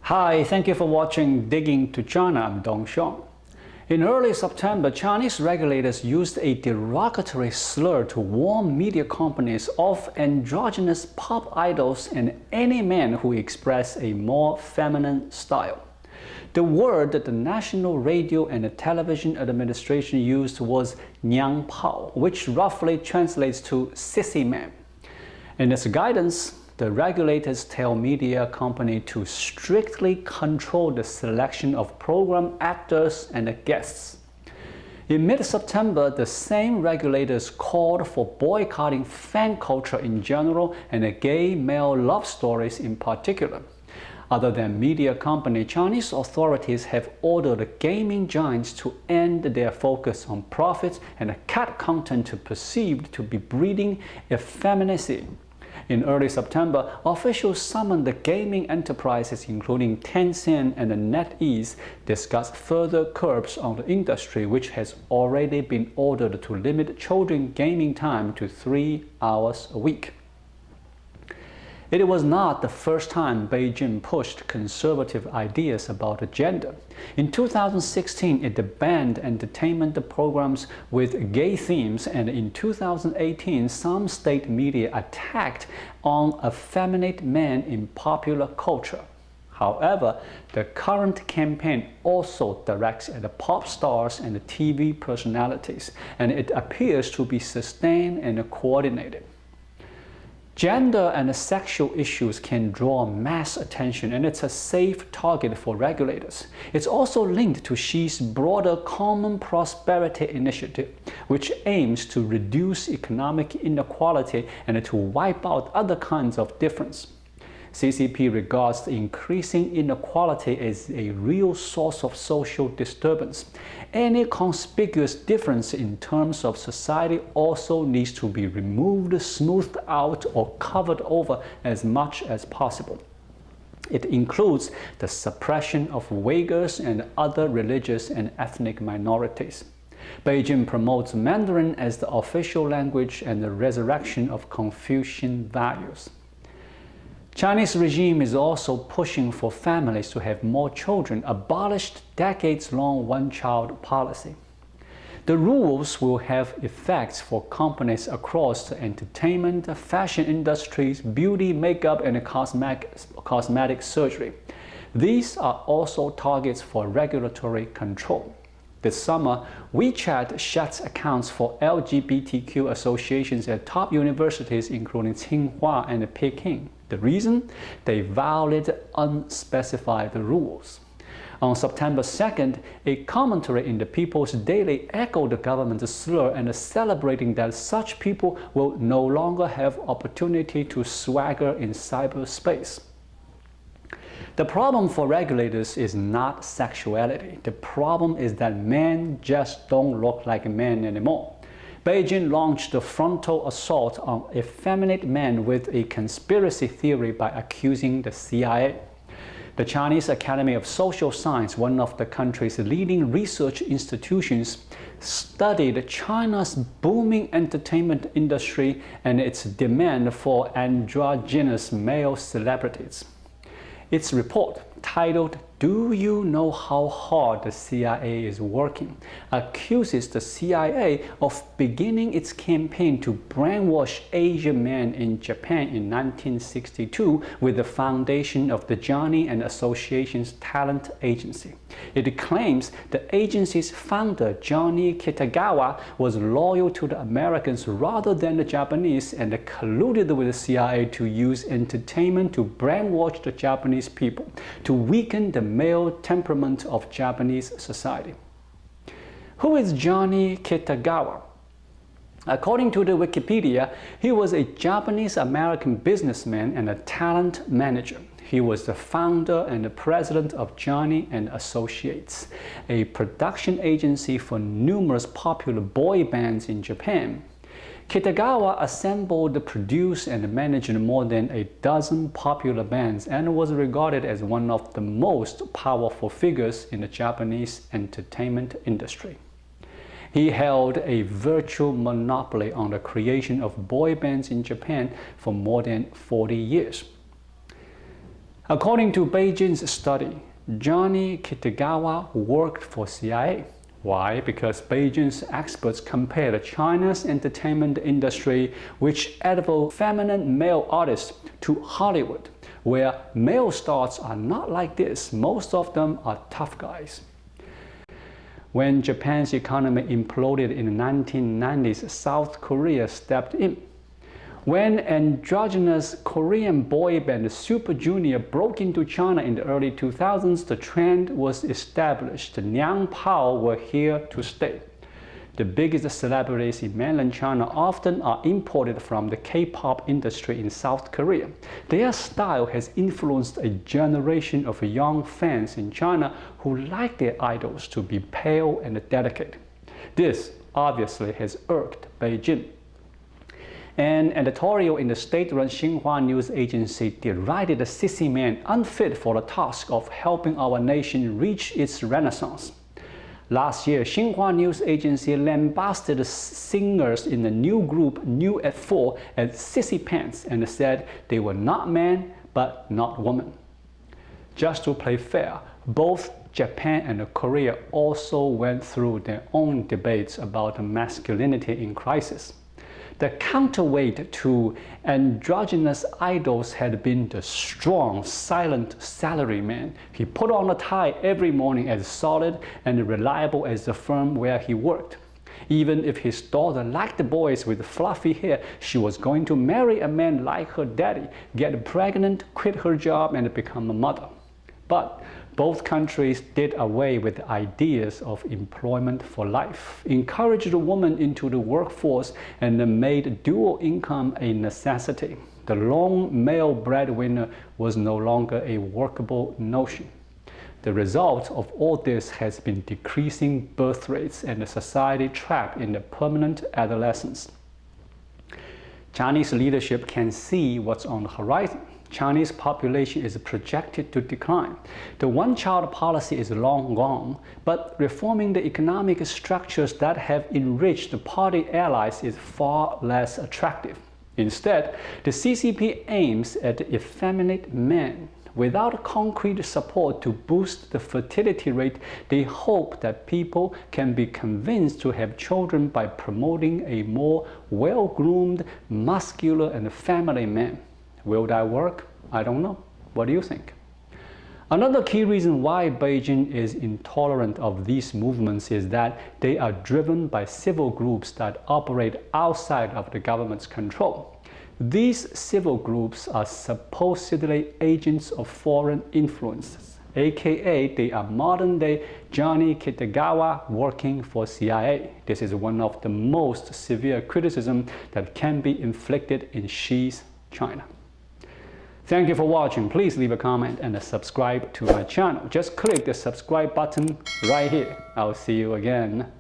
Hi, thank you for watching Digging to China. I'm Dong Xiong. In early September, Chinese regulators used a derogatory slur to warn media companies of androgynous pop idols and any man who express a more feminine style. The word that the National Radio and Television Administration used was Niang Pao, which roughly translates to sissy man. In its guidance, the regulators tell media companies to strictly control the selection of program actors and guests. In mid-September, the same regulators called for boycotting fan culture in general and gay male love stories in particular. Other than media companies, Chinese authorities have ordered gaming giants to end their focus on profits and cut content perceived to be breeding effeminacy. In early September, officials summoned the gaming enterprises including Tencent and NetEase discuss further curbs on the industry, which has already been ordered to limit children gaming time to 3 hours a week. It was not the first time Beijing pushed conservative ideas about gender. In 2016, it banned entertainment programs with gay themes, and in 2018, some state media attacked on effeminate men in popular culture. However, the current campaign also directs at pop stars and TV personalities, and it appears to be sustained and coordinated. Gender and sexual issues can draw mass attention, and it's a safe target for regulators. It's also linked to Xi's broader Common Prosperity Initiative, which aims to reduce economic inequality and to wipe out other kinds of difference. CCP regards the increasing inequality as a real source of social disturbance. Any conspicuous difference in terms of society also needs to be removed, smoothed out, or covered over as much as possible. It includes the suppression of Uyghurs and other religious and ethnic minorities. Beijing promotes Mandarin as the official language and the resurrection of Confucian values. Chinese regime is also pushing for families to have more children, abolished decades-long one-child policy. The rules will have effects for companies across the entertainment, fashion industries, beauty, makeup, and cosmetic surgery. These are also targets for regulatory control. This summer, WeChat shuts accounts for LGBTQ associations at top universities including Tsinghua and Peking. The reason? They violated unspecified rules. On September 2nd, a commentary in the People's Daily echoed the government's slur and celebrating that such people will no longer have opportunity to swagger in cyberspace. The problem for regulators is not sexuality. The problem is that men just don't look like men anymore. Beijing launched a frontal assault on effeminate men with a conspiracy theory by accusing the CIA. The Chinese Academy of Social Science, one of the country's leading research institutions, studied China's booming entertainment industry and its demand for androgynous male celebrities. Its report, titled "Do You Know How Hard the CIA is Working?" accuses the CIA of beginning its campaign to brainwash Asian men in Japan in 1962 with the foundation of the Johnny and Associations Talent Agency. It claims the agency's founder, Johnny Kitagawa, was loyal to the Americans rather than the Japanese and colluded with the CIA to use entertainment to brainwash the Japanese people, to weaken the male temperament of Japanese society. Who is Johnny Kitagawa? According to the Wikipedia, he was a Japanese-American businessman and a talent manager. He was the founder and the president of Johnny and Associates, a production agency for numerous popular boy bands in Japan. Kitagawa assembled, produced, and managed more than a dozen popular bands and was regarded as one of the most powerful figures in the Japanese entertainment industry. He held a virtual monopoly on the creation of boy bands in Japan for more than 40 years. According to Beijing's study, Johnny Kitagawa worked for CIA. Why? Because Beijing's experts compared China's entertainment industry, which editable feminine male artists, to Hollywood, where male stars are not like this. Most of them are tough guys. When Japan's economy imploded in the 1990s, South Korea stepped in. When androgynous Korean boy band Super Junior broke into China in the early 2000s, the trend was established. The Nyang Pao were here to stay. The biggest celebrities in mainland China often are imported from the K-pop industry in South Korea. Their style has influenced a generation of young fans in China who like their idols to be pale and delicate. This obviously has irked Beijing. An editorial in the state-run Xinhua news agency derided the sissy man unfit for the task of helping our nation reach its renaissance. Last year, Xinhua news agency lambasted the singers in the new group New at 4 as sissy pants and said they were not men but not women. Just to play fair, both Japan and Korea also went through their own debates about masculinity in crisis. The counterweight to androgynous idols had been the strong, silent salaryman. He put on a tie every morning as solid and reliable as the firm where he worked. Even if his daughter liked the boys with fluffy hair, she was going to marry a man like her daddy, get pregnant, quit her job, and become a mother. But both countries did away with the ideas of employment for life, encouraged the woman into the workforce, and made dual income a necessity. The lone male breadwinner was no longer a workable notion. The result of all this has been decreasing birth rates and a society trapped in a permanent adolescence. Chinese leadership can see what's on the horizon. Chinese population is projected to decline. The one-child policy is long gone, but reforming the economic structures that have enriched the party allies is far less attractive. Instead, the CCP aims at effeminate men. Without concrete support to boost the fertility rate, they hope that people can be convinced to have children by promoting a more well-groomed, muscular, and family man. Will that work? I don't know. What do you think? Another key reason why Beijing is intolerant of these movements is that they are driven by civil groups that operate outside of the government's control. These civil groups are supposedly agents of foreign influences, aka they are modern-day Johnny Kitagawa working for CIA. This is one of the most severe criticisms that can be inflicted in Xi's China. Thank you for watching. Please leave a comment and subscribe to my channel. Just click the subscribe button right here. I'll see you again